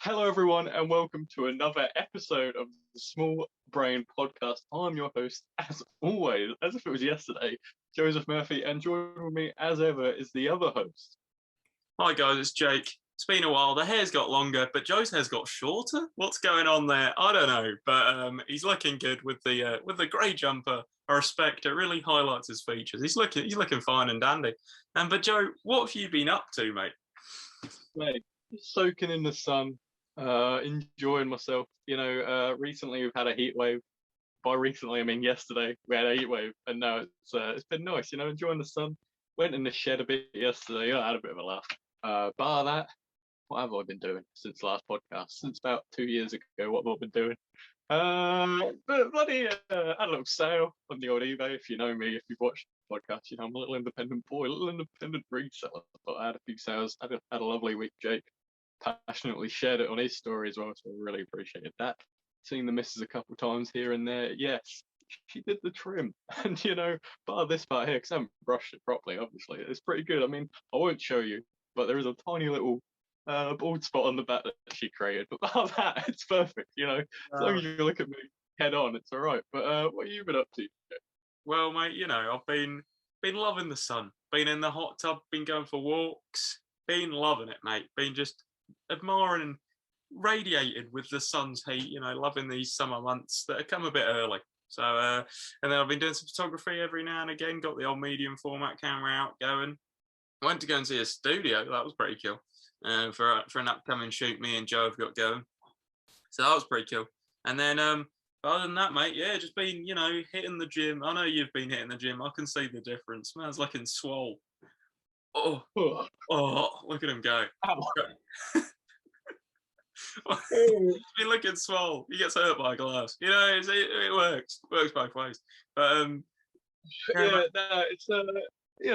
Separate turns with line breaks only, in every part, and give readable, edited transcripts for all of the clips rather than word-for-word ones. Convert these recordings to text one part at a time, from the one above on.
Hello, everyone, and welcome to another episode of the Small Brain Podcast. I'm your host, as always, as if it was yesterday, Joseph Murphy, and joining with me, as ever, is the other host.
Hi guys, it's Jake. It's been a while. The hair's got longer, but Joe's hair's got shorter. What's going on there? I don't know, but he's looking good with the grey jumper. I respect it. Really highlights his features. He's looking fine and dandy. But Joe, what have you been up to, mate?
Mate, soaking in the sun, enjoying myself. Recently we've had a heat wave. By recently, I mean yesterday we had a heat wave, and now it's been nice. Enjoying the sun. Went in the shed a bit yesterday. I had a bit of a laugh. Bar that, what have I been doing since last podcast? Since about 2 years ago, what have I been doing? But bloody, had a little sale on the old eBay. If you know me, if you've watched the podcast, I'm a little independent boy, a little independent reseller. But I had a few sales. Had a lovely week. Jake passionately shared it on his story as well, so I really appreciated that. Seen the missus a couple times here and there. Yes, she did the trim, and bar this part here, because I haven't brushed it properly. Obviously, it's pretty good. I mean, I won't show you, but there is a tiny little bald spot on the back that she created. But bar that, it's perfect. As long as you look at me head on, it's all right. But what have you been up to?
Well, mate, I've been loving the sun. Been in the hot tub. Been going for walks. Been loving it, mate. Been just admiring and radiated with the sun's heat. Loving these summer months that have come a bit early. So, and then I've been doing some photography every now and again. Got the old medium format camera out going. Went to go and see a studio. That was pretty cool. For an upcoming shoot me and Joe have got going. So that was pretty cool. And then other than that, mate, yeah, just been, hitting the gym. I know you've been hitting the gym. I can see the difference. Man's looking swole. Oh, look at him go. He's been looking swole. He gets hurt by glass. It works. It works both ways. But
it's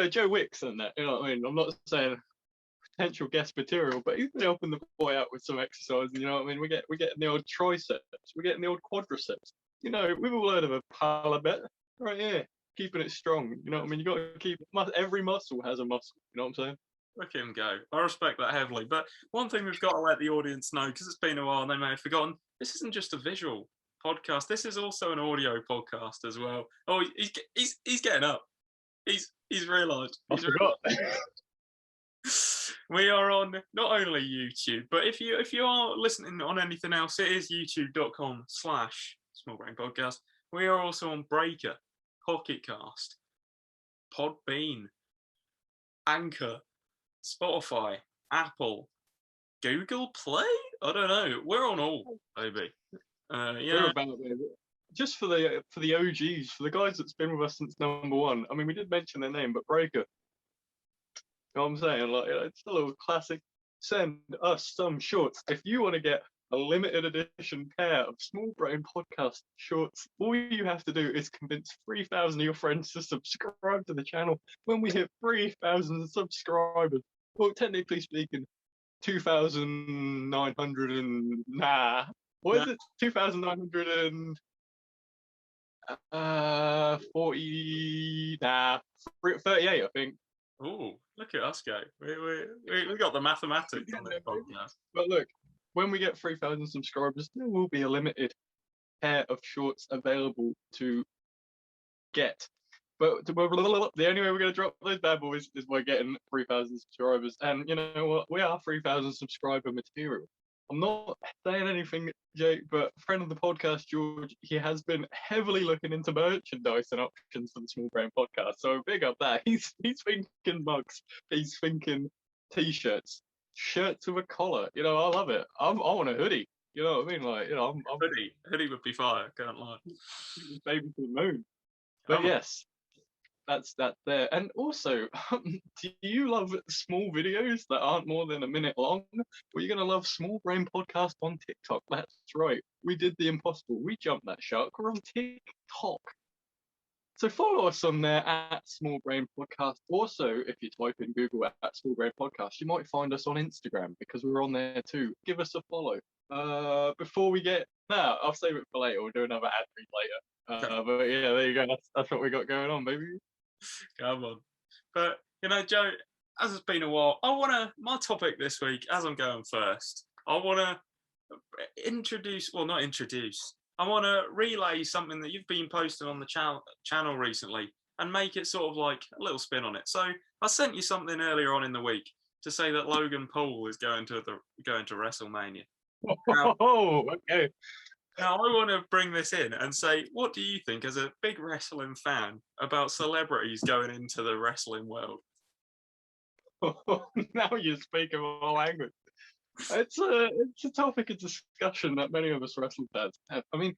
Joe Wicks and that. You know what I mean? I'm not saying potential guest material, but he's been helping the boy out with some exercise. You know what I mean? We're getting the old triceps. We're getting the old quadriceps. We've all heard of a palabet right here, keeping it strong. You know what I mean? You got to keep every muscle has a muscle. You know what I'm saying?
Look at him go. I respect that heavily. But one thing we've got to let the audience know, because it's been a while and they may have forgotten, this isn't just a visual podcast. This is also an audio podcast as well. Oh, he's getting up. He's realised.
I forgot.
We are on not only YouTube, but if you are listening on anything else, it is youtube.com/smallbrainpodcast. We are also on Breaker, Pocket Cast, Podbean, Anchor, Spotify, Apple, Google Play. I don't know. We're on all, baby.
We're about there. Just for the OGs, for the guys that's been with us since number one. I mean, we did mention their name, but Breaker. You know what I'm saying? It's a little classic. Send us some shorts. If you want to get a limited edition pair of Small Brain Podcast shorts, all you have to do is convince 3,000 of your friends to subscribe to the channel. When we hit 3,000 subscribers, well, technically speaking, 2,900 and what is it? 2,940 38, I think.
Oh, look at us go. We got the mathematics on this podcast.
But look, when we get 3,000 subscribers, there will be a limited pair of shorts available to get. But the only way we're going to drop those bad boys is by getting 3,000 subscribers. And you know what? We are 3,000 subscriber material. I'm not saying anything, Jake, but a friend of the podcast, George, he has been heavily looking into merchandise and options for the Small Brain Podcast. So big up that. He's thinking mugs. He's thinking t-shirts, shirts with a collar. I love it. I want a hoodie. You know what I mean? I'm
hoodie would be fire. Can't lie.
Baby to the moon. But yes. That's there. And also, do you love small videos that aren't more than a minute long? Well, you're going to love Small Brain Podcast on TikTok. That's right. We did the impossible. We jumped that shark. We're on TikTok. So follow us on there at Small Brain Podcast. Also, if you type in Google at Small Brain Podcast, you might find us on Instagram because we're on there too. Give us a follow. Before we get... I'll save it for later. We'll do another ad read later. But yeah, there you go. That's what we got going on, baby.
Come on. But, Joe, as it's been a while, my topic this week, as I'm going first, I want to not introduce. I want to relay something that you've been posting on the channel recently and make it sort of like a little spin on it. So I sent you something earlier on in the week to say that Logan Paul is going to WrestleMania. Now,
Oh, okay.
now I want to bring this in and say, what do you think, as a big wrestling fan, about celebrities going into the wrestling world?
Now you're speaking my language. It's a topic of discussion that many of us wrestling fans have. I mean,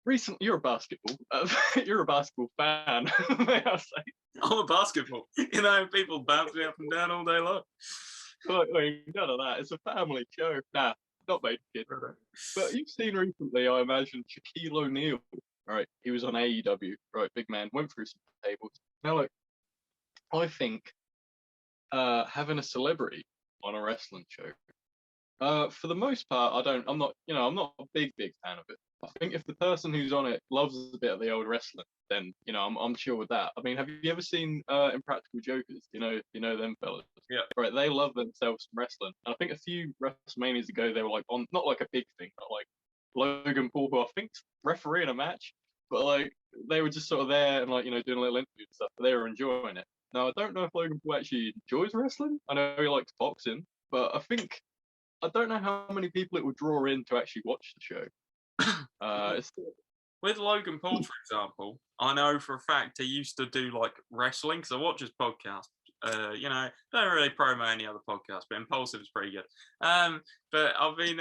recently you're a basketball fan, may I say?
I'm a basketball. People bounce me up and down all day long.
Like, none of that. It's a family show. Nah, not made for kids. But you've seen recently, I imagine, Shaquille O'Neal. Right, he was on AEW. Right, big man, went through some tables. Now, look, I think having a celebrity on a wrestling show, for the most part, I'm not a big fan of it. I think if the person who's on it loves a bit of the old wrestling, then I'm chill with that. I mean, have you ever seen Impractical Jokers? You know them fellas.
Yeah.
Right, they love themselves some wrestling. And I think a few WrestleManias ago they were like on, not like a big thing, but like Logan Paul, who I think's refereeing a match, but like they were just sort of there and like doing a little interview and stuff. But they were enjoying it. Now I don't know if Logan Paul actually enjoys wrestling. I know he likes boxing, but I don't know how many people it would draw in to actually watch the show.
With Logan Paul, for example, I know for a fact he used to do like wrestling, because I watch his podcast. Don't really promo any other podcast, but Impulsive is pretty good. But I've been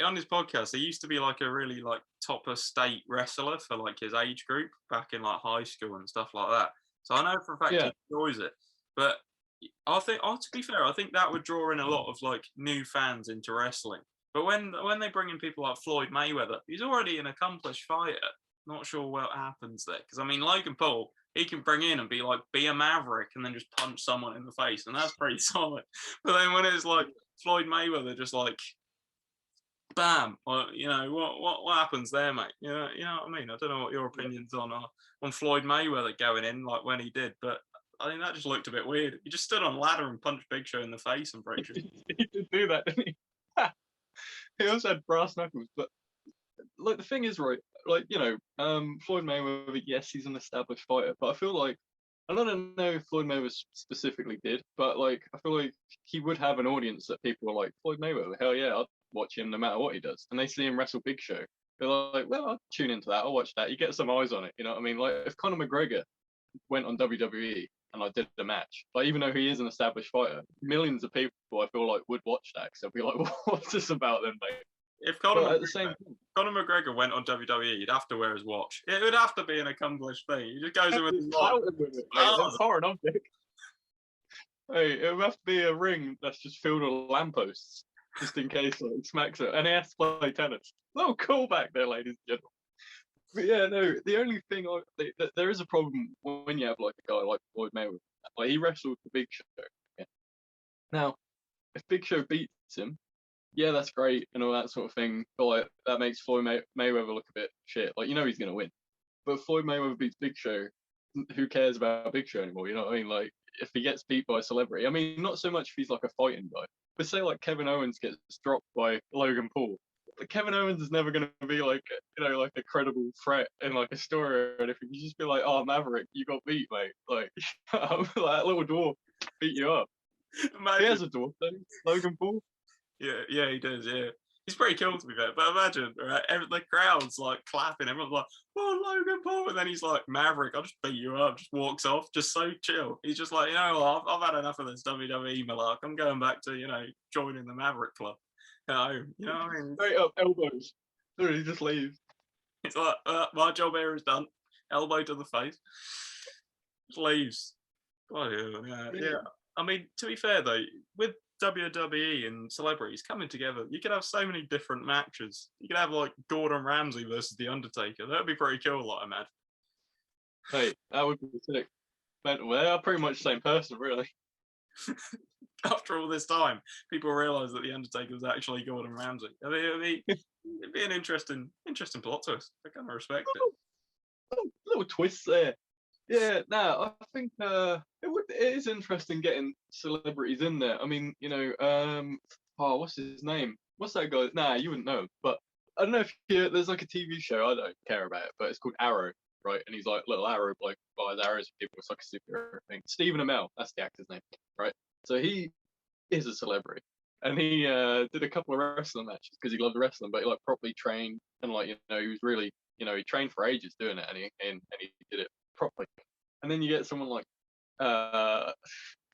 on his podcast. He used to be like a really like top of state wrestler for like his age group back in like high school and stuff like that. So I know for a fact he enjoys it. But I think, to be fair, I think that would draw in a lot of like new fans into wrestling. But when they bring in people like Floyd Mayweather, he's already an accomplished fighter. Not sure what happens there, because I mean Logan Paul, he can bring in and be a maverick and then just punch someone in the face, and that's pretty solid. But then when it's like Floyd Mayweather, just like bam, what happens there, mate? You know what I mean? I don't know what your opinions on Floyd Mayweather going in like when he did, but I think that just looked a bit weird. He just stood on a ladder and punched Big Show in the face, I'm pretty sure.
He did do that, didn't he? He also had brass knuckles, but like the thing is, right, like Floyd Mayweather, yes, he's an established fighter, but I feel like I don't know if Floyd Mayweather specifically did, but like I feel like he would have an audience that people are like, Floyd Mayweather, hell yeah, I'd watch him no matter what he does, and they see him wrestle Big Show, they're like, well, I'll tune into that, I'll watch that. You get some eyes on it, you know what I mean? Like if Conor McGregor went on WWE and I did the match, like even though he is an established fighter, millions of people I feel like would watch that because they'll be like, what's this about then, mate?
If Conor McGregor went on WWE, he'd have to wear his watch. It would have to be an accomplished thing. He just goes in with his watch.
That's foreign object. Hey, it would have to be a ring that's just filled with lampposts, just in case like, it smacks it. And he has to play tennis. Little callback there, ladies and gentlemen. But yeah, no, the only thing there is a problem when you have like a guy like Floyd Mayweather. Like he wrestled the Big Show. Yeah. Now, if Big Show beats him, yeah, that's great and all that sort of thing. But like that makes Floyd Mayweather look a bit shit. Like he's gonna win. But if Floyd Mayweather beats Big Show, who cares about Big Show anymore? You know what I mean? Like if he gets beat by a celebrity, I mean, not so much if he's like a fighting guy, but say like Kevin Owens gets dropped by Logan Paul. But Kevin Owens is never going to be like like a credible threat in like a story or anything. You just be like, oh Maverick, you got beat, mate. Like, like that little dwarf beat you up. Imagine. He has a dwarf thing, Logan Paul.
Yeah, he does. Yeah, he's pretty cool to be fair. But imagine, right? The crowd's like clapping. Everyone's like, "Oh, Logan Paul!" And then he's like, "Maverick, I'll just beat you up." Just walks off, just so chill. He's just like, I've had enough of this WWE malark. I'm going back to joining the Maverick Club. You know what I mean?
Straight up elbows. He just leaves.
It's like, my job here is done. Elbow to the face. Just leaves. Oh, yeah. I mean, to be fair though, with WWE and celebrities coming together, you could have so many different matches. You could have like Gordon Ramsay versus The Undertaker. That would be pretty cool, like, imagine.
Hey, that would be sick. But they're pretty much the same person, really.
After all this time, people realise that The Undertaker was actually Gordon Ramsay. I mean, it'd be an interesting plot twist. I kind of respect it.
Little twists there. Yeah, I think it is interesting getting celebrities in there. I mean, what's his name? what's that guy? Nah, you wouldn't know him, but I don't know if there's like a TV show. I don't care about it, but it's called Arrow, right? And he's like little arrow bloke, fires arrows at people. It's like a superhero thing. Stephen Amell, that's the actor's name, right? So he is a celebrity, and he did a couple of wrestling matches because he loved wrestling, but he like properly trained and like he was really he trained for ages doing it, and he did it properly. And then you get someone like I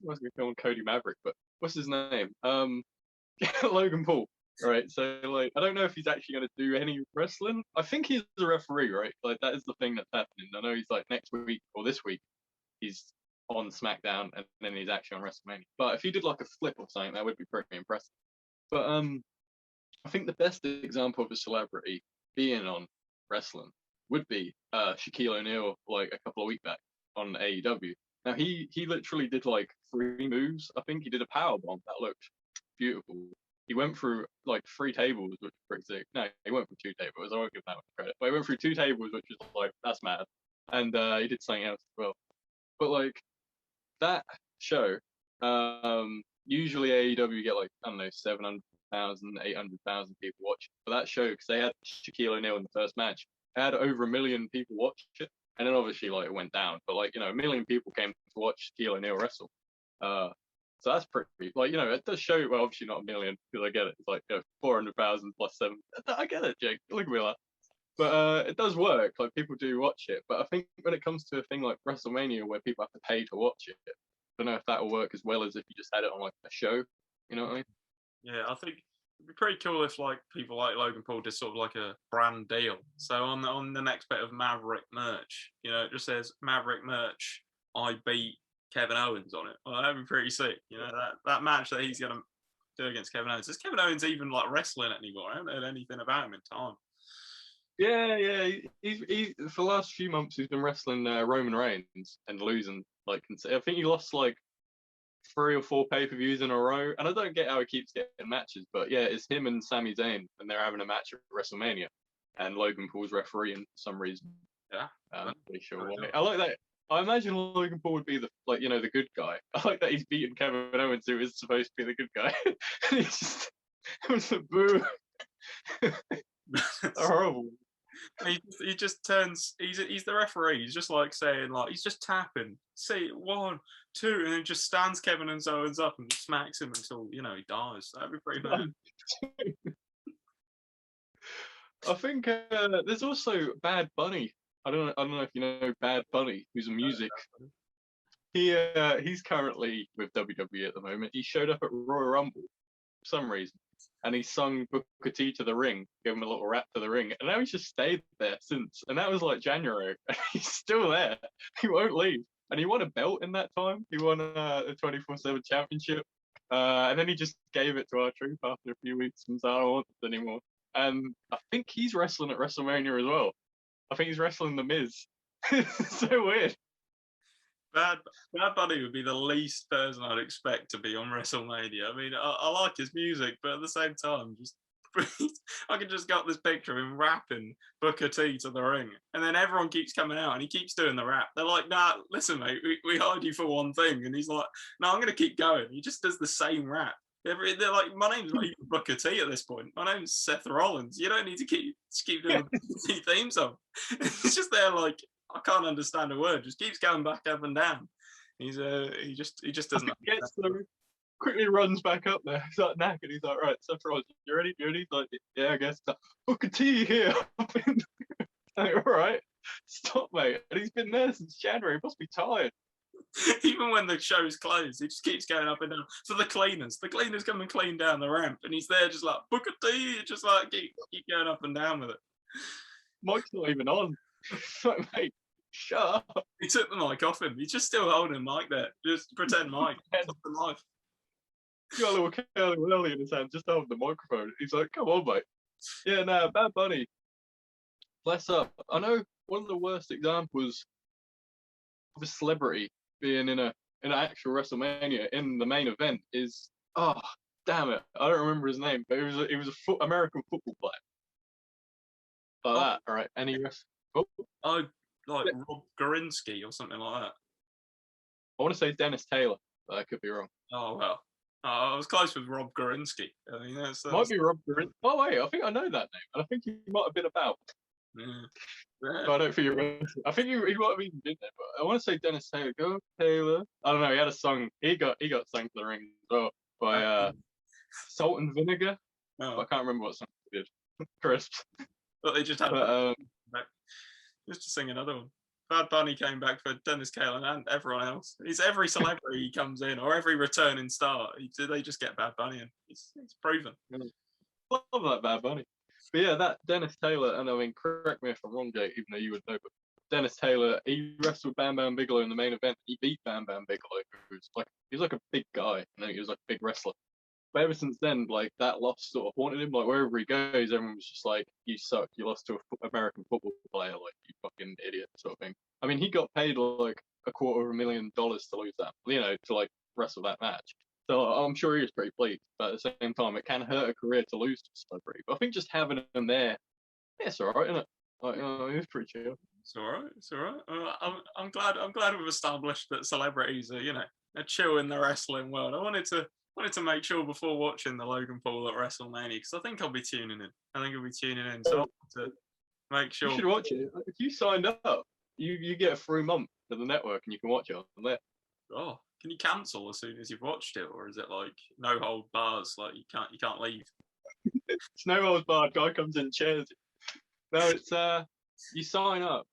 was going to call him Cody Maverick, but what's his name? Logan Paul. Right, so like I don't know if he's actually going to do any wrestling. I think he's a referee, right? Like that is the thing that's happening. I know he's like next week or this week he's on SmackDown and then he's actually on WrestleMania. But if he did like a flip or something, that would be pretty impressive. But I think the best example of a celebrity being on wrestling would be Shaquille O'Neal like a couple of weeks back on AEW. Now he literally did like 3 moves. I think he did a power bomb that looked beautiful. He went through like 3 tables, which was pretty sick. No, he went through 2 tables. I won't give that much credit. But he went through 2 tables, which was like that's mad. And he did something else as well. But like that show, usually AEW get like I don't know 700,000, 800,000 people watching for that show because they had Shaquille O'Neal in the first match. They had over 1 million people watch it, and then obviously like it went down. But like 1 million people came to watch Shaquille O'Neal wrestle. So that's pretty like it does show. Well, obviously not 1 million because I get it. It's like 400,000 plus 7. I get it, Jake. Look at me like. But it does work. Like people do watch it. But I think when it comes to a thing like WrestleMania where people have to pay to watch it, I don't know if that will work as well as if you just had it on like a show. You know what I mean?
Yeah, I think it'd be pretty cool if like people like Logan Paul did sort of like a brand deal. So on the next bit of Maverick merch, it just says Maverick merch. I beat Kevin Owens on it. Well, that'd be pretty sick. That match that he's gonna do against Kevin Owens. Is Kevin Owens even like wrestling anymore? I haven't heard anything about him in time.
Yeah. He for the last few months he's been wrestling Roman Reigns and losing. Like I think he lost like 3 or 4 pay-per-views in a row, and I don't get how he keeps getting matches. But yeah, it's him and Sami Zayn, and they're having a match at WrestleMania, and Logan Paul's refereeing for some reason.
Yeah,
I'm not really sure why. I like that. I imagine Logan Paul would be the the good guy. I like that he's beaten Kevin Owens, who is supposed to be the good guy. And he's just it was a boo. Horrible.
He just turns. He's the referee. He's just like saying like he's just tapping. See 1, 2, and then just stands Kevin Owens up and smacks him until he dies. That'd be pretty bad.
I think there's also Bad Bunny. I don't know if you know Bad Bunny, who's a music. He's currently with WWE at the moment. He showed up at Royal Rumble for some reason, and he sung Booker T to the ring, gave him a little rap to the ring, and now he's just stayed there since. And that was like January, and he's still there. He won't leave, and he won a belt in that time. He won a 24/7 championship, and then he just gave it to our troop after a few weeks and said, "I don't want it anymore." And I think he's wrestling at WrestleMania as well. I think he's wrestling The Miz. So weird.
Bad Bunny would be the least person I'd expect to be on WrestleMania. I mean, I like his music, but at the same time, just I can just got this picture of him rapping Booker T to the ring, and then everyone keeps coming out and he keeps doing the rap. They're like, "Nah, listen, mate, we hired you for one thing," and he's like, "No, I'm gonna keep going." He just does the same rap. They're like, "My name's not even Booker T at this point. My name's Seth Rollins. You don't need to keep doing the Booker T theme song." It's just there like. I can't understand a word. Just keeps going back up and down. He just doesn't.
Gets through, quickly runs back up there. He's like knackered. He's like, right, Seth Rollins, you ready? You ready? He's like, yeah, I guess. Like, Booker T here. Like, all right, stop, mate. And he's been there since January. He must be tired.
Even when the show's closed, he just keeps going up and down. For the cleaners come and clean down the ramp, and he's there just like Booker T, just like keep going up and down with it.
Mike's not even on. Like, mate, shut up.
He took the mic off him. He's just still holding Mike there. Just pretend Mike. The mic.
He got a little curly welly in his hand, just holding the microphone. He's like, come on, mate. Yeah, no, Bad Bunny. Bless up. I know one of the worst examples of a celebrity being in an actual WrestleMania in the main event is damn it, I don't remember his name, but it was a American football player. Like that, all right. Any rest?
Oh, like Rob Gorinsky or something like that.
I want to say Dennis Taylor, but I could be wrong.
Oh well, I was close with Rob Gorinsky. I mean,
Might be Rob Grint. Oh wait, I think I know that name, and I think he might have been about.
yeah. Yeah.
But I don't think I think he might have even been there. But I want to say Dennis Taylor. Go Taylor. I don't know. He had a song. He got sung to the ring as well by Salt and Vinegar.
Oh,
But I can't remember what song he did. Crisps.
but they just had
But
back just to sing another one. Bad Bunny came back for Dennis Caelan and everyone else. He's every celebrity he comes in or every returning star. They just get Bad Bunny in. It's proven.
love that Bad Bunny. But yeah, that Dennis Taylor, and I mean, correct me if I'm wrong, Jake, even though you would know, but Dennis Taylor, he wrestled Bam Bam Bigelow in the main event. He beat Bam Bam Bigelow, he's like a big guy, he was like a big wrestler. But ever since then, like that loss sort of haunted him. Like wherever he goes, everyone was just like, "You suck. You lost to an American football player. Like you fucking idiot," sort of thing. I mean, he got paid like $250,000 to lose that, to like wrestle that match. So I'm sure he was pretty pleased. But at the same time, it can hurt a career to lose to a celebrity. But I think just having him there, yeah, it's alright, isn't it? Like, it was pretty chill.
It's all right. It's all right. I'm glad we've established that celebrities are chill in the wrestling world. I wanted to make sure before watching the Logan Paul at WrestleMania because I think I'll be tuning in. So I want to make sure.
You should watch it. If you signed up, you get a free month to the network and you can watch it on there.
Oh, can you cancel as soon as you've watched it, or is it like no hold bars? Like you can't leave.
It's no holds barred. Guy comes in, chairs you. No, it's you sign up.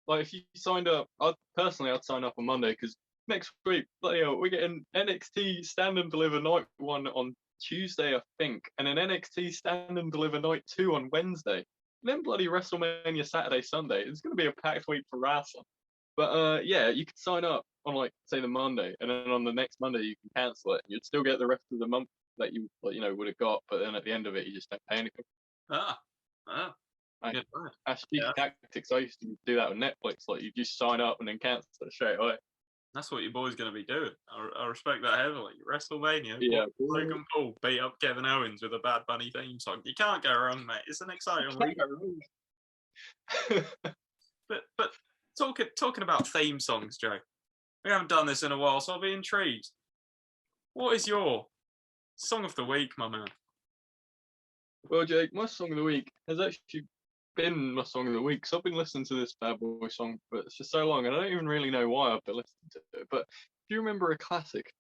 Like if you signed up, I'd sign up on Monday because next week, bloody hell, we're getting NXT Stand and Deliver Night 1 on Tuesday, I think, and then NXT Stand and Deliver Night 2 on Wednesday. And then bloody WrestleMania Saturday, Sunday. It's going to be a packed week for wrestling. But yeah, you could sign up on like say the Monday, and then on the next Monday you can cancel it. You'd still get the rest of the month that you would have got, but then at the end of it you just don't pay anything.
Ah.
Right.
Good.
That's cheap tactics. I used to do that with Netflix. Like you just sign up and then cancel it straight away.
That's what your boy's going to be doing. I respect that heavily. WrestleMania,
Yeah.
Logan Paul beat up Kevin Owens with a Bad Bunny theme song. You can't go wrong, mate. It's an exciting week. But talking about theme songs, Joe, we haven't done this in a while, so I'll be intrigued. What is your song of the week, my man?
Well, Jake, my song of the week has actually been my song of the week. So I've been listening to this bad boy song for so long, and I don't even really know why I've been listening to it. But do you remember a classic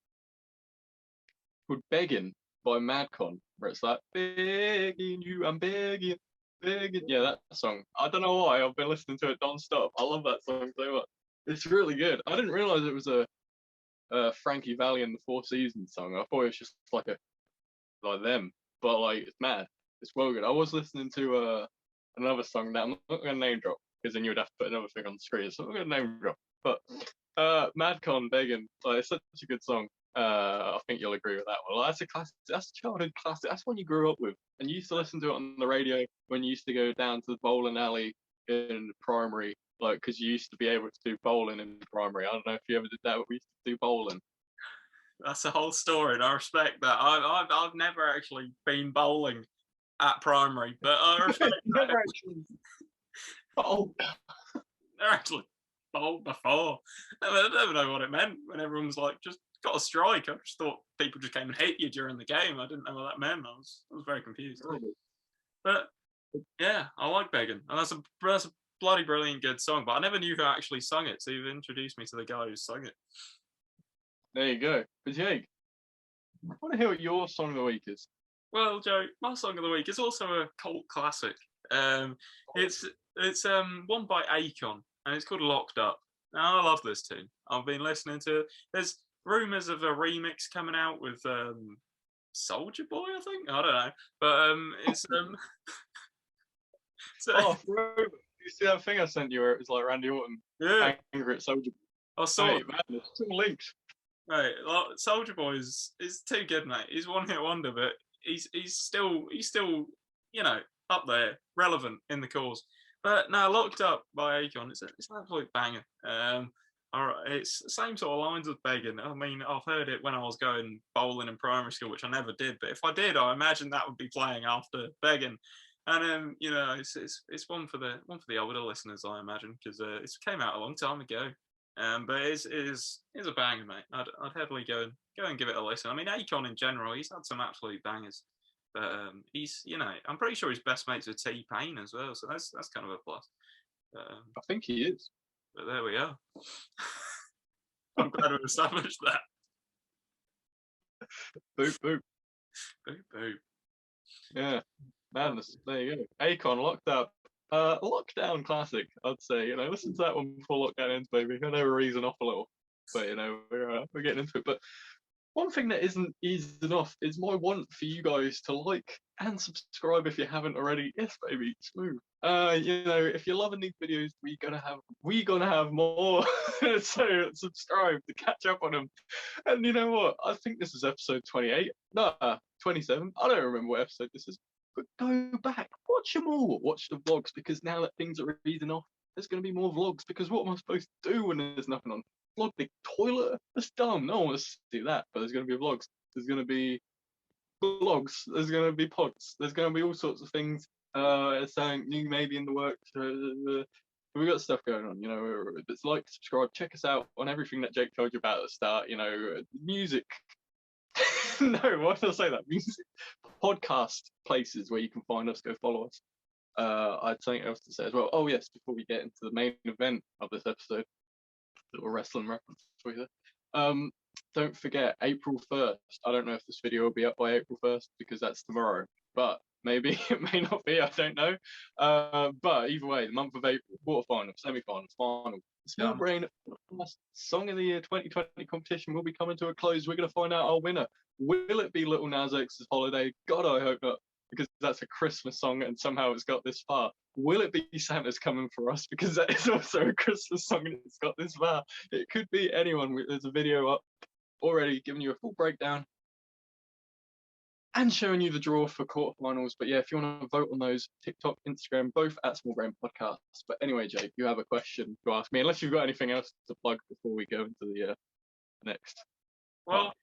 called "Begging" by Madcon, where it's like "Begging you, I'm begging, begging"? Yeah, that song. I don't know why I've been listening to it non-stop. I love that song so much. It's really good. I didn't realize it was a Frankie Valli and the Four Seasons song. I thought it was just like them, but like it's mad. It's well good. I was listening to another song that I'm not going to name drop because then you would have to put another thing on the screen. So I'm not going to name drop. But Madcon Begging, like, it's such a good song. I think you'll agree with that one. Like, that's a classic. That's a childhood classic. That's one you grew up with, and you used to listen to it on the radio when you used to go down to the bowling alley in primary, like because you used to be able to do bowling in primary. I don't know if you ever did that, but we used to do bowling.
That's a whole story, and I respect that. I've never actually been bowling at primary, but I respect that.
Never actually bowled.
They're actually bowled before. I never know what it meant when everyone was like, just got a strike. I just thought people just came and hit you during the game. I didn't know what that meant. I was very confused. But yeah, I like Begging, and that's a bloody brilliant good song. But I never knew who actually sung it, so you've introduced me to the guy who sung it.
There you go. But Jake, I want to hear what your song of the week is.
Well, Joe, my song of the week is also a cult classic. It's one by Akon, and it's called Locked Up. Now, I love this tune. I've been listening to it. There's rumours of a remix coming out with Soldier Boy, I think. I don't know, but it's so,
Oh, bro, you see that thing I sent you where it was like Randy Orton angry at Soldier Boy?
I saw it.
Man, there's some links.
Right, Soldier Boy is too good, mate. He's one hit wonder, but he's still up there, relevant in the cause. But now, Locked Up by Akon, it's an absolute banger. All right, it's the same sort of lines with Begging. I mean, I've heard it when I was going bowling in primary school, which I never did. But if I did, I imagine that would be playing after Begging. And it's one for the older listeners, I imagine, because it came out a long time ago. But it is a banger, mate. I'd heavily go and give it a listen. I mean, Akon in general, he's had some absolute bangers. But he's, I'm pretty sure his best mates with T-Pain as well, so that's kind of a plus. But,
I think he is.
But there we are. I'm glad we've established that.
Boop boop.
Boop boop.
Yeah, madness. There you go. Akon locked up. Lockdown classic, I'd say. Listen to that one before lockdown ends, baby. I know we're easing off a little, but we're getting into it. But one thing that isn't easing off is my want for you guys to like and subscribe if you haven't already. Yes, baby, smooth. If you're loving these videos, we're gonna have more. So subscribe to catch up on them. And you know what? I think this is episode 28. No, 27. I don't remember what episode this is. But go back, watch them all. Watch the vlogs, because now that things are easing off, there's going to be more vlogs. Because what am I supposed to do when there's nothing on? Vlog the toilet? That's dumb. No one wants to do that. But there's going to be vlogs. There's going to be vlogs. There's going to be pods. There's going to be all sorts of things. Something new maybe in the works. We got stuff going on. If it's like, subscribe, check us out on everything that Jake told you about at the start. Music. No, why did I say that? Music, podcast places where you can find us. Go follow us. I had something else to say as well. Oh yes, before we get into the main event of this episode, little wrestling reference for you there. Don't forget, April 1st. I don't know if this video will be up by April 1st because that's tomorrow, but maybe it may not be. I don't know. But either way, the month of April, quarterfinal, semi-finals, final. Small Brain Song of the Year 2020 competition will be coming to a close. We're going to find out our winner. Will it be Little Nas X's Holiday? God, I hope not, because that's a Christmas song and somehow it's got this far. Will it be Santa's Coming for Us? Because that is also a Christmas song and it's got this far. It could be anyone. There's a video up already giving you a full breakdown and showing you the draw for quarterfinals. But yeah, if you want to vote on those, TikTok, Instagram, both at Small Brain Podcasts. But anyway, Jake, you have a question to ask me, unless you've got anything else to plug before we go into the next.
Well,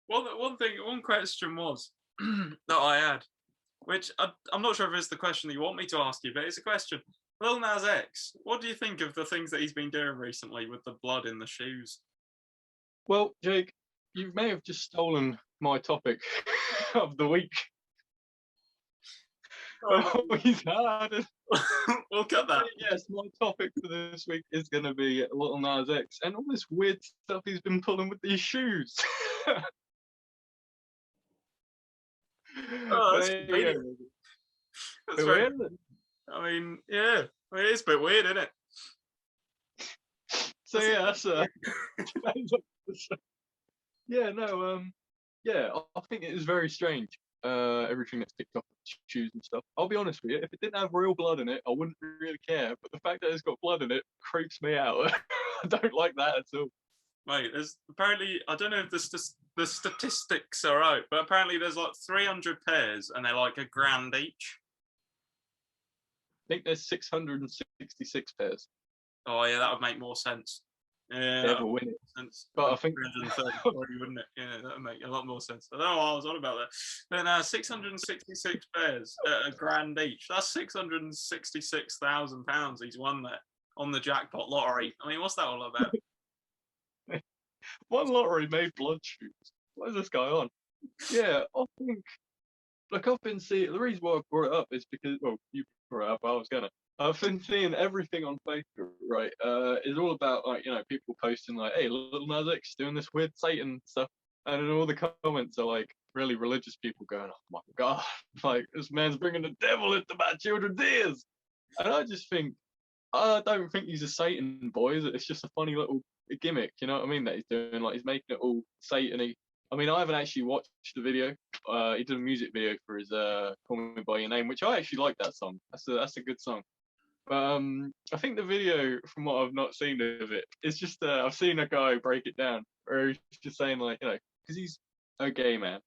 one question was that I had, which I'm not sure if it's the question that you want me to ask you, but it's a question. Lil Nas X, what do you think of the things that he's been doing recently with the blood in the shoes?
Well, Jake, you may have just stolen my topic of the week. Oh, he's hard.
We'll cut that.
Yes, my topic for this week is going to be Lil Nas X and all this weird stuff he's been pulling with these shoes.
Oh, that's weird. That's
weird.
I mean, yeah, it is a bit weird, isn't it?
So yeah, that's yeah, no, yeah, I think it is very strange. Everything that's picked up shoes and stuff. I'll be honest with you, if it didn't have real blood in it, I wouldn't really care. But the fact that it's got blood in it creeps me out. I don't like that at all.
Mate, there's apparently, I don't know if the statistics are out, but apparently there's like 300 pairs and they're like $1,000 each.
I think there's 666 pairs.
Oh yeah, that would make more sense. Yeah,
Never win it.
Sense.
But I think
330, wouldn't it? Yeah, that would make a lot more sense. I don't know what I was on about that. But 666 pairs at $1,000 each. That's £666,000 he's won there on the jackpot lottery. I mean, what's that all about?
One lottery made blood shoes. What is this guy on? Yeah, I think. Look, I've been seeing. The reason why I brought it up is because, well, you brought it up. I was gonna. I've been seeing everything on Facebook, right? It's all about people posting like, "Hey, Lil Nas X doing this weird Satan stuff," and then all the comments are like really religious people going, "Oh my god, like this man's bringing the devil into my children's ears," and I just think, I don't think he's a Satan boy. It's just a funny little gimmick, you know what I mean? That he's doing, like he's making it all Satan-y. I mean, I haven't actually watched the video. He did a music video for his "Call Me by Your Name," which I actually like that song. That's a good song. But I think the video, from what I've not seen of it, it's just I've seen a guy break it down, where he's just saying like, because he's a gay man,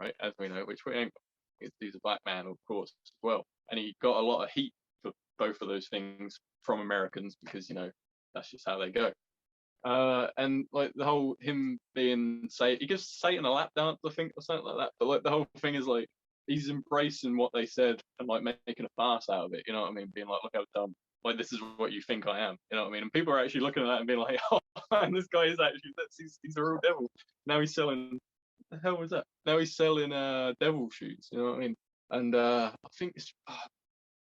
right? As we know, which we ain't. He's a black man, of course, as well, and he got a lot of heat for both of those things from Americans because that's just how they go. And like the whole him being he gives Satan a lap dance, I think, or something like that. But like the whole thing is like he's embracing what they said and like making a farce out of it. You know what I mean? Being like, look how dumb like this is what you think I am. You know what I mean? And people are actually looking at that and being like, oh, man, this guy is actually he's a real devil. Now he's selling. What the hell was that? Now he's selling devil shoes. You know what I mean? And I think it's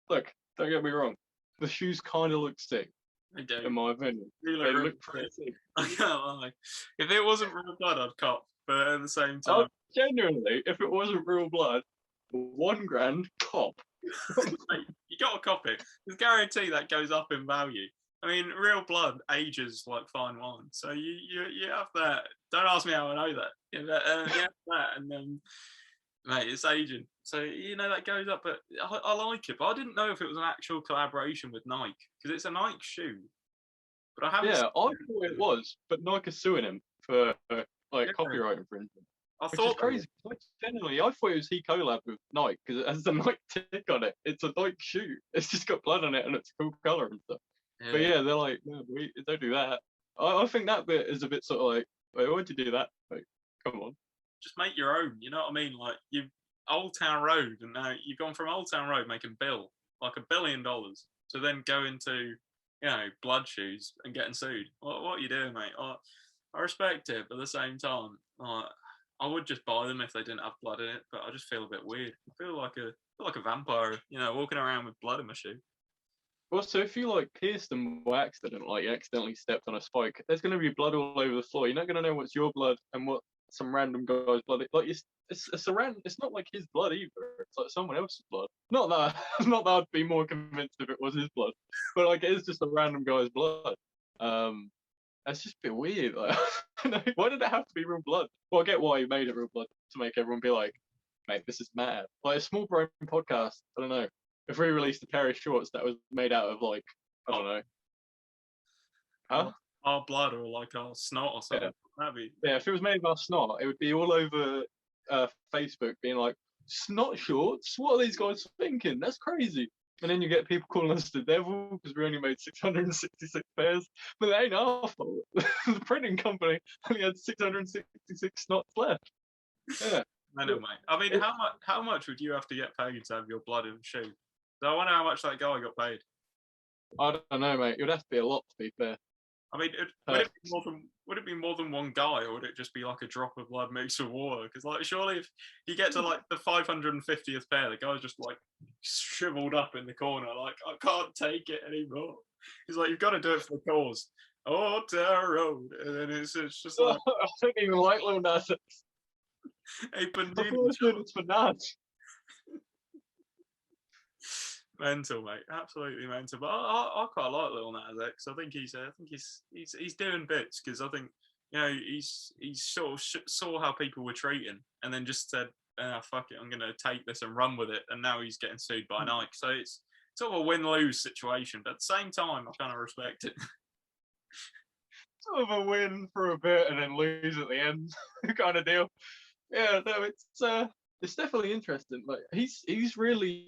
look. Don't get me wrong. The shoes kind of look sick,
They do.
in my opinion.
They
They
really
look pretty sick.
I can't lie. If it wasn't real blood, I'd cop. But at the same
Oh,
time,
genuinely, if it wasn't real blood, £1,000 cop.
mate, you got to cop it. There's guarantee that goes up in value. I mean, real blood ages like fine wine. So you have that. Don't ask me how I know that. You have that, and then mate, it's aging. So that goes up. But I like it. But I didn't know if it was an actual collaboration with Nike because it's a Nike shoe. But I haven't.
Yeah, I thought it was, but Nike is suing him for like
Yeah.
copyright infringement,
I
which is
thought
crazy. Like, generally, I thought it was he collab with Nike because it has the Nike tick on it. It's a Nike shoe. It's just got blood on it and it's a cool color and stuff.
Yeah.
But yeah, they're like, no, we don't do that. I think that bit is a bit sort of like, wait, why'd you do that? Like, come on.
Just make your own. You know what I mean? Like you Old Town Road, and now you've gone from Old Town Road making like $1 billion to then go into blood shoes and getting sued. What are you doing, mate? I respect it, but at the same time, I would just buy them if they didn't have blood in it. But I just feel a bit weird. I feel like a vampire, walking around with blood in my shoe.
Well, so if you like pierced them by accident, like you accidentally stepped on a spike, there's going to be blood all over the floor. You're not going to know what's your blood and what some random guy's blood. Like it's a random. It's not like his blood either. It's like someone else's blood. Not that I'd be more convinced if it was his blood, but like it is just a random guy's blood. That's just a bit weird. Like, why did it have to be real blood? Well, I get why he made it real blood to make everyone be like, mate, this is mad. Like a small brain podcast. I don't know. If we released a pair of shorts that was made out of like, I don't know. Huh?
Our blood or like our snot or something.
Yeah.
That'd be...
Yeah, if it was made of our snot, it would be all over Facebook being like, snot shorts? What are these guys thinking? That's crazy. And then you get people calling us the devil because we only made 666 pairs. But it ain't our fault. The printing company only had 666 snots left. Yeah.
I know, mate. I mean, how much would you have to get paid to have your blood in a shoe? So I wonder how much that guy got paid.
I don't know, mate. It would have to be a lot, to be fair.
I mean, would it be more than one guy, or would it just be like a drop of blood mixed with water? Because like, surely if you get to like the 550th pair, the guy's just like shriveled up in the corner, like I can't take it anymore. He's like, you've got to do it for the cause. Oh, Town Road, and then it's just like
I don't even like Lil Nas X.
Hey, but
it's for Nas.
Mental, mate, absolutely mental. But I quite like Lil Nas X. I think he's doing bits because I think he's sort of saw how people were treating and then just said, fuck it, I'm gonna take this and run with it. And now he's getting sued by Nike, so it's sort of a win-lose situation. But at the same time, I kind of respect it.
Sort of a win for a bit and then lose at the end, kind of deal. Yeah, no, it's definitely interesting. Like he's really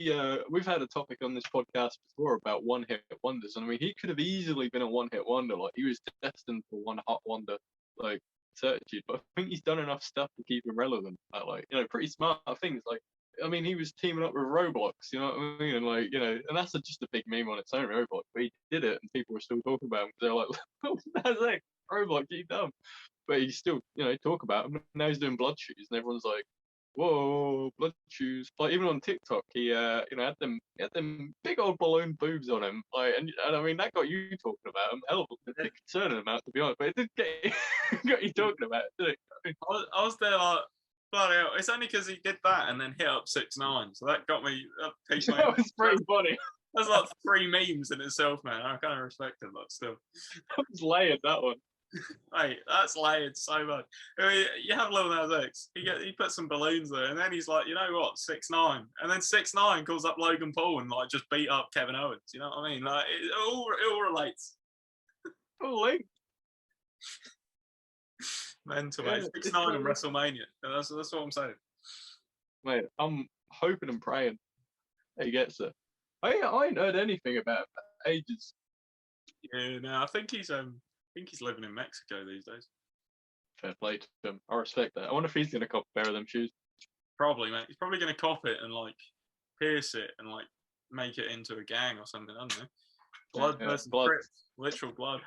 we've had a topic on this podcast before about one-hit wonders, and I mean he could have easily been a one-hit wonder. Like he was destined for one hot wonder, like certitude. But I think he's done enough stuff to keep him relevant. Like pretty smart things. Like I mean he was teaming up with Roblox, you know what I mean? And like and that's just a big meme on its own, Roblox. But he did it, and people were still talking about him. They're like, that's like Roblox, you dumb. But he still talk about him. Now he's doing blood shoes, and everyone's like, whoa, blood shoes. Like even on TikTok, he had them big old balloon boobs on him. Like and I mean that got you talking about him. Hell of a bit concerning amount to be honest, but it did get got you talking about it, didn't it?
I was there like, bloody hell. It's only because he did that and then hit up 6ix9ine, so that got me.
That was pretty funny.
That's like 3 memes in itself, man. I kind of respect him, but still.
That was layered, that one.
Mate, that's layered so much. I mean, you have Lil Nas X. He put some balloons there, and then he's like, you know what, 6ix9ine, and then 6ix9ine calls up Logan Paul and like just beat up Kevin Owens. You know what I mean? Like it all relates.
Holy.
Mental, mate. 6ix9ine and WrestleMania. That's what I'm saying.
Mate, I'm hoping and praying that he gets it. I ain't heard anything about it for ages.
Yeah, no, I think he's living in Mexico these days.
Fair play to him. I respect that. I wonder if he's gonna cop a pair of them shoes.
Probably, mate. He's probably gonna cop it and like pierce it and like make it into a gang or something. I don't know. Blood
Yeah,
versus
blood.
Crips. Literal blood.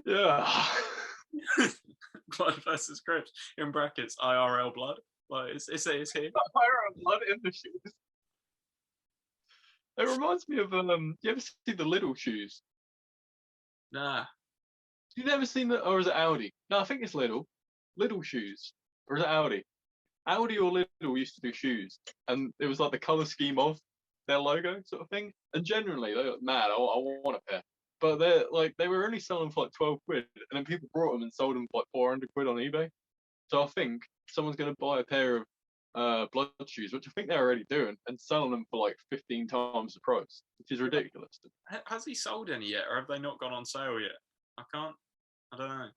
Yeah.
Blood versus Crips. In brackets, IRL blood. Like it's here.
Iron blood in the shoes. It reminds me of you ever see the Little shoes?
Nah.
You never seen that, or is it Audi? No, I think it's Little shoes, or is it Audi? Audi or Lidl used to do shoes, and it was like the color scheme of their logo, sort of thing. And generally, they look mad. I want a pair, but they were only selling for like 12 quid, and then people brought them and sold them for like 400 quid on eBay. So I think someone's going to buy a pair of blood shoes, which I think they're already doing, and selling them for like 15 times the price, which is ridiculous.
Has he sold any yet, or have they not gone on sale yet? I don't know.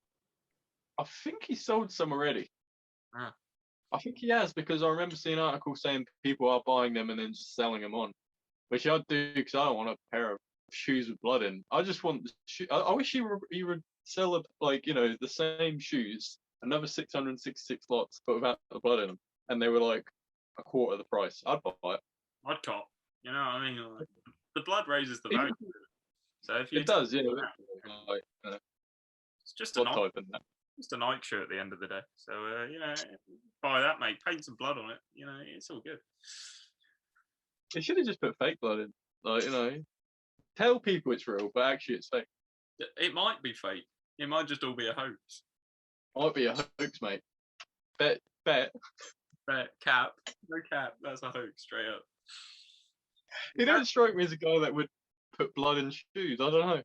I think he sold some already.
Ah.
I think he has, because I remember seeing articles saying people are buying them and then just selling them on, which I'd do because I don't want a pair of shoes with blood in. I just want the shoe. I wish he would sell the same shoes, another 666 lots, but without the blood in them, and they were like a quarter of the price. I'd buy it.
I'd cop. You know what I mean? Like, the blood raises the value. So if you
It does, yeah. Like,
it's just
blood type and that.
just a Nike shirt at the end of the day. So buy that, mate. Paint some blood on it. It's all good.
They should have just put fake blood in. Like, tell people it's real, but actually it's fake.
It might be fake. It might just all be a hoax.
Might be a hoax, mate. Bet.
Cap. No cap. That's a hoax, straight up.
He don't strike me as a guy that would put blood in shoes. I don't know.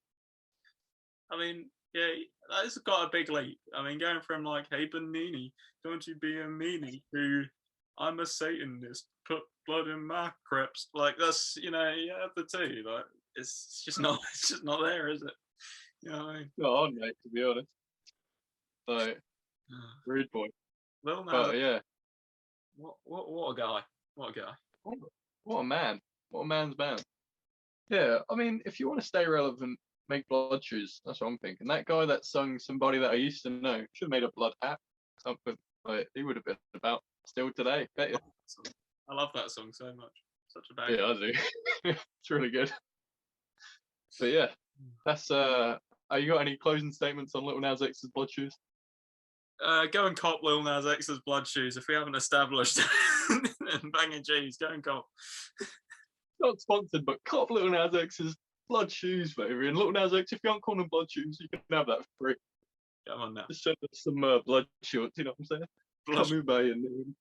I mean, yeah, that's got a big leap. I mean, going from like, hey, Benini, don't you be a meanie, to I'm a Satanist, put blood in my crepes. Like, that's, you have the two. Like, it's just not there, is it? You know what I mean?
Not on, mate, to be honest. Like, rude boy.
Well, now,
but yeah.
What a guy. What a guy.
What a man. What a man's man. Yeah, I mean, if you want to stay relevant, make blood shoes. That's what I'm thinking. That guy that sung Somebody That I Used to Know should have made a blood hat. Something like he would have been about still today. Bet you.
I love that song so much. Such a bang.
Yeah, I do. It's really good. But yeah, that's you got any closing statements on Little Nas X's blood shoes?
Go and cop Lil Nas X's blood shoes if we haven't established. And banging G's, go and cop.
Not sponsored, but cop Little Nas X's blood shoes, baby. And Little Nas X, if you aren't calling them blood shoes, you can have that for free.
Come on now.
Just send us some blood shorts, you know what I'm saying? Come by your name.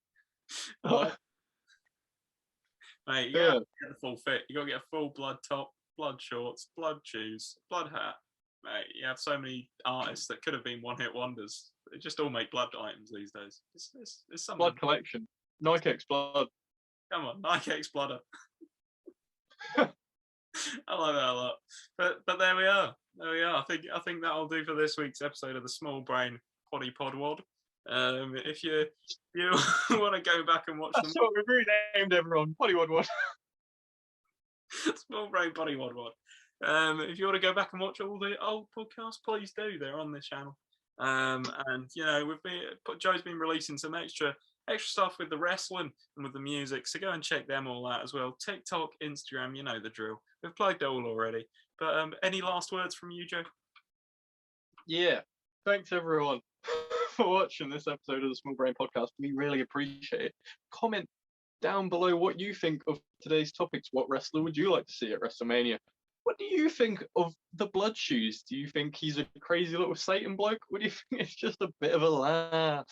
Mate, you gotta get the full fit. You gotta get a full blood top, blood shorts, blood shoes, blood hat. Mate, you have so many artists that could have been one-hit wonders. They just all make blood items these days. It's something.
Blood collection. Nike X Blood.
Come on, Nike X Blooder. I like that a lot. But there we are. I think that'll do for this week's episode of the Small Brain Poddy Pod Wad. If you want to go back and watch them,
that's what we've renamed everyone. Poddy Wad Wad.
Small Brain Poddy Wad Wad. If you want to go back and watch all the old podcasts, please do. They're on this channel. And Joe's been releasing some extra stuff with the wrestling and with the music, so go and check them all out as well. TikTok, Instagram, you know the drill. We've plugged it all already. But any last words from you, Joe?
Yeah, thanks everyone for watching this episode of the Small Brain Podcast. We really appreciate it. Comment down below what you think of today's topics. What wrestler would you like to see at WrestleMania? What do you think of the blood shoes? Do you think he's a crazy little Satan bloke? What do you think? It's just a bit of a laugh.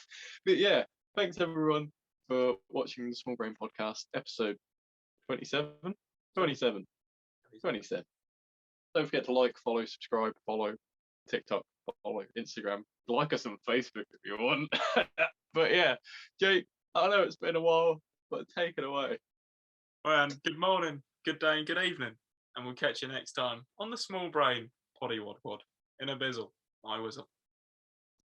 But yeah, thanks everyone for watching the Small Brain Podcast, episode 27. Don't forget to like, follow, subscribe, follow TikTok, follow Instagram. Like us on Facebook if you want. But yeah, Jake, I know it's been a while, but take it away.
Well, good morning, good day, and good evening. And we'll catch you next time on the Small Brain Poddy Wad Pod in a bizzle. I whistle.